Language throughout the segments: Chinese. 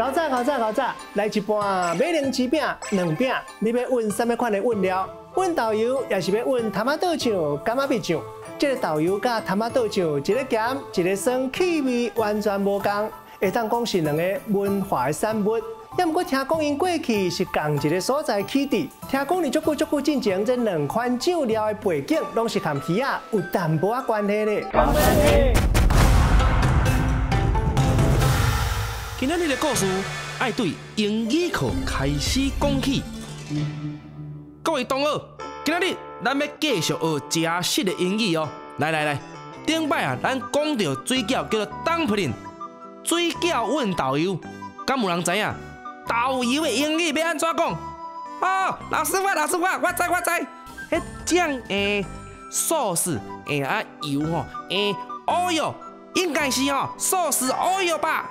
搞早，来一盘马铃薯饼、卵饼，你要混什么款的混料？混豆油，也是要混塔马豆酱、柑仔蜜酱。这个豆油甲塔马豆酱，一个咸，一个酸，气味完全无同，会当讲是两个文化的产物。也毋过听讲因过去是同一个所在起地，听讲你足久进前，这两款酱料的背景，拢是和鱼仔有淡薄仔关系咧。今仔日的故事爱对英语课开始讲起。各位同学，今仔日咱要继续学正式的英语哦。来，顶摆啊，咱讲到水饺叫做 dumpling， 水饺混豆油，敢有人知影豆油的英语要安怎讲？哦，老师我知，迄酱sauce 油吼oil 应该是sauce oil 吧？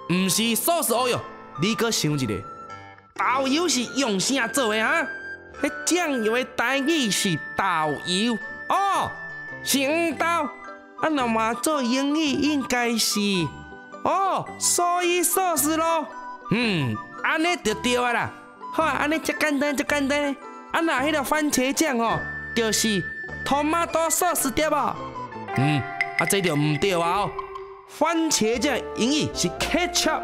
唔是sauce oil，你搁想一下，豆油是用啥做的啊？迄酱油的台语是豆油哦，是黄豆。啊，那么做英语应该是soy sauce 咯。安尼就对啊啦。好啊，安尼真简单。啊，那迄个番茄酱就是 tomato sauce 对无？啊，这就唔对啊番茄酱英语是 ketchup。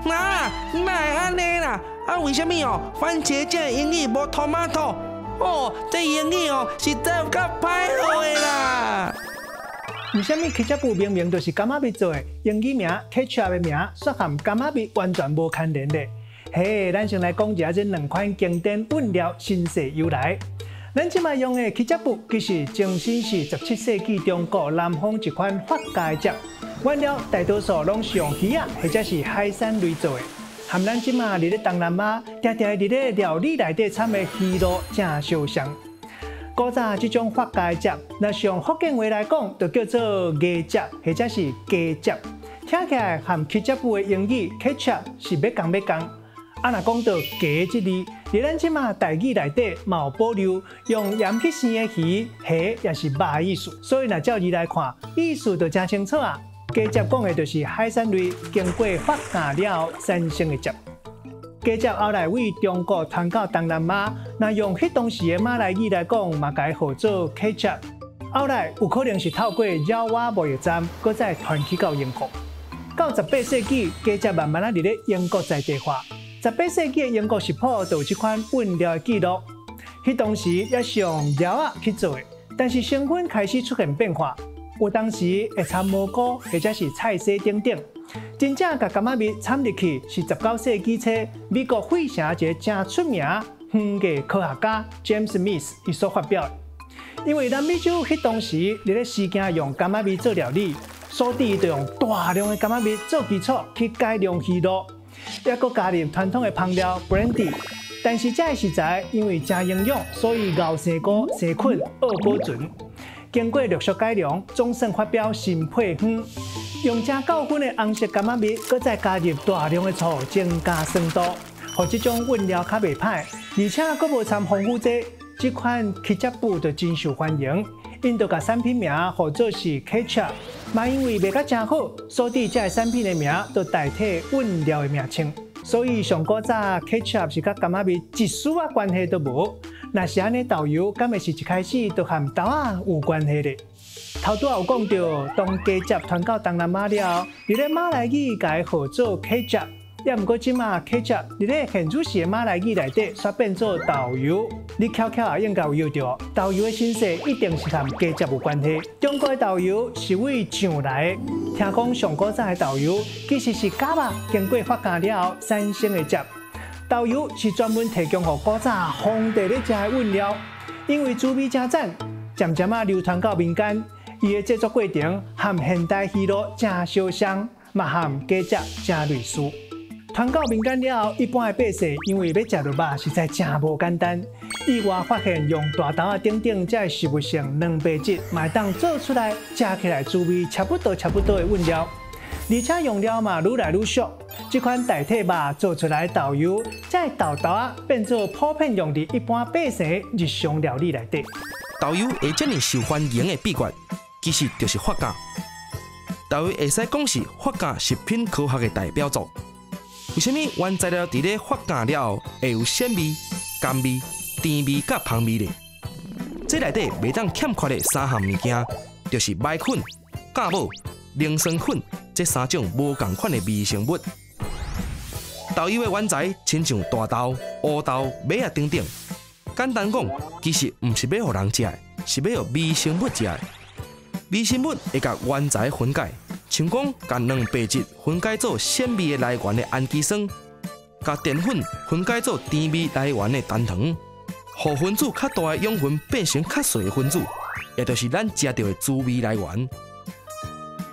哪会安尼啦？啊，为什么番茄酱英语无 tomato？ 这英语是真有够歹学的啦！为什么 ketchup 明明就是柑仔蜜做的，英语名 ketchup 的名却和柑仔蜜完全无牵连咧？嘿，咱先来讲一下这两款经典饮料身世由来。咱即卖用的 ketchup 其实前身是17世纪中国南方一款发家酱，原料大多数拢是用鱼仔或者是海产类做的，和咱即卖伫咧东南亚常常伫咧料理内底掺的鱼肉正相像。古早这种发家酱，若是用福建话来讲，就叫做鸡汁或者是鸡汁，听起来和 ketchup 的英语 ketchup 是要共。啊，若讲到鸡这字，伫咱即马台语内底嘛有保留用盐去生的鱼、虾也是肉的意思，所以若照字来看，意思就真清楚啊。鸡汁讲的就是海产类经过发酵了后产生的汁。鸡汁后来为中国传到东南亚，那用迄当时的马来语来讲，嘛改号做 ketchup。后来有可能是透过绕瓦贸易站，搁再传去到英国。到18世纪，鸡汁慢慢伫咧英国在地化。18世纪的英国食谱就有这款饮料的记录。迄当时也是用料啊去做的，但是成分开始出现变化。有当时会掺蘑菇或者是菜丝等等。真正甲柑仔蜜掺入去是19世纪初美国费城一个真出名园艺科学家 James Smith 伊所发表的。因为南美洲迄当时伫咧时行用柑仔蜜做料理，所以就用大量的柑仔蜜做基础去改良鱼肉。也搁加入传统的香料 brandy， 但是这个食材因为真营养，所以熬生菇、生菌、二保存。经过陆续改良，总算发表新配方。用正9分的红色柑仔蜜，搁再加入大量的醋，增加酸度，让这种饮料较袂歹，而且搁无掺防腐剂。这款 ketchup 就真受欢迎。因就把产品名号做是 ketchup， 嘛因为卖甲真好，所以这个产品的名就代替饮料的名称。所以上古早 ketchup 是甲柑仔蜜一丝仔关系都无。若是安尼豆油，敢会是一开始就和豆仔有关系咧？头拄有讲到，当鸡汁传到东南亚了，伫咧马来语改号做 ketchup。也毋过即马 ketchup 伫咧现主时的马来语内底，煞变做豆油。你巧也应该有摇到，豆油的身世一定是和鸡汁有关系。中国的豆油是为酱来的，听讲上古早的豆油其实是假肉经过发酵了后产生的汁。豆油是专门提供给古早皇帝咧食的饮料，因为滋味真赞，渐渐流传到民间。伊的制作过程和现代鱼肉真相像，嘛和鸡汁真类似。传到民间了后，一般的百姓因为要食到肉，实在真无简单。意外发现用大豆啊等等这食物性蛋白质，嘛当做出来食起来滋味差不多的饮料，而且用料嘛愈来愈俗。这款代替肉做出来豆油，这豆啊变做普遍用伫一般百姓日常料理内底。豆油会这么受欢迎的秘诀，其实就是发酵。豆油会使讲是发酵食品科学的代表作。为什么原材料伫咧发酵了后会有鲜味、甘味、甜味甲芳味呢？这内底袂当欠缺的三项物件，就是麦粉、酵母、凝酸粉这三种无共款的微生物。豆油的原材亲像大豆、乌豆、麦啊等等。简单讲，其实毋是要互人食的，是要互微生物食的。微生物会甲原材分解，像讲甲蛋白质分解做鲜味的来源的氨基酸，甲淀粉分解做甜味来源的单糖。互分子较大的养分变成较细的分子，也就是咱食到的滋味来源。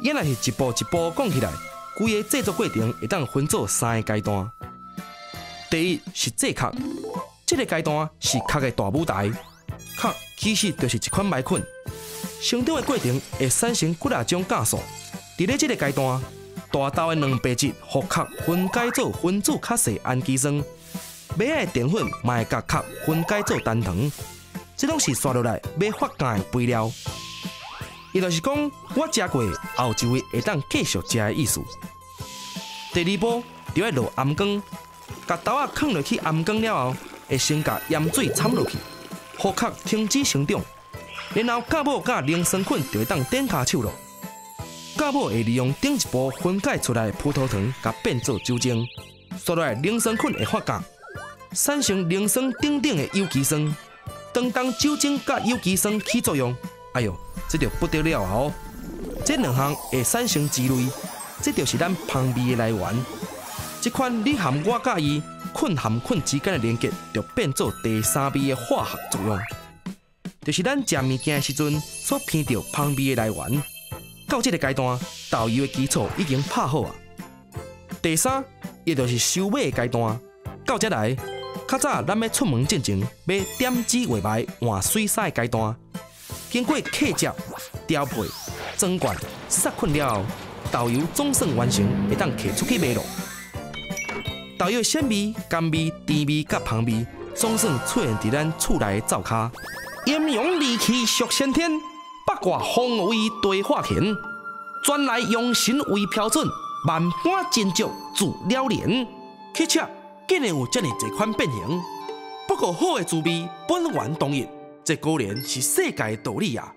也若是一步一步讲起来，规个制作过程会当分做3个阶段。第一是制壳，这个阶段是壳的大舞台。壳其实就是一款麦粉，生长的过程会产生几啊种酵素。伫咧这个阶段，大豆的蛋白质互壳分解做分子较细氨基酸。麦的淀粉嘛会甲壳分解做单糖，这拢是刷落来要发酵的肥料。也就是讲，我食过后一位会当继续食的意思。第二步就要落鹌鹑，甲豆仔放落去鹌鹑了后，会先甲盐水掺落去，互壳停止生长。然后酵母甲凝酸粉就会当点骹手咯。酵母会利用顶一步分解出来的葡萄糖，甲变做酒精，刷落来凝酸粉会发酵。产生磷酸等等的有机酸，当酒精甲有机酸起作用，哎呦，这就不得了哦！这两项会产生脂类，这就是咱芳味的来源。这款你含我甲伊菌含菌之间的连结，就变做第三味的化学作用，就是咱食物件的时阵所闻到芳味的来源。到这个阶段，豆油的基础已经拍好啊。第三，也就是收尾的阶段，到这来。较早咱要出门进前，要点指画牌换水衫的阶段，经过刻接、调配、装罐、杀菌了后，豆油总算完成，会当摕出去卖咯。豆油的鲜味、甘味、甜味甲芳味，总算出现伫咱厝内的灶骹。炎阳利气属先天，八卦风为地化乾，专来用神为标准，万般真足自了然。去吃。竟然有这么一款变形，不过好的滋味本源同一，这果然是世界的道理啊！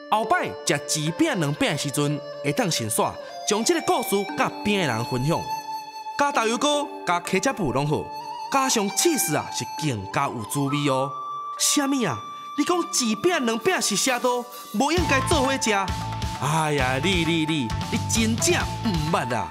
后摆食薯饼、凉饼的时阵，会当先煞将这个故事甲边的人分享，加豆油膏、加茄汁布拢好，加上起司啊是更加有滋味哦。啥物啊？你讲薯饼、凉饼是啥道？无应该做伙食？哎呀，你真正毋捌啊！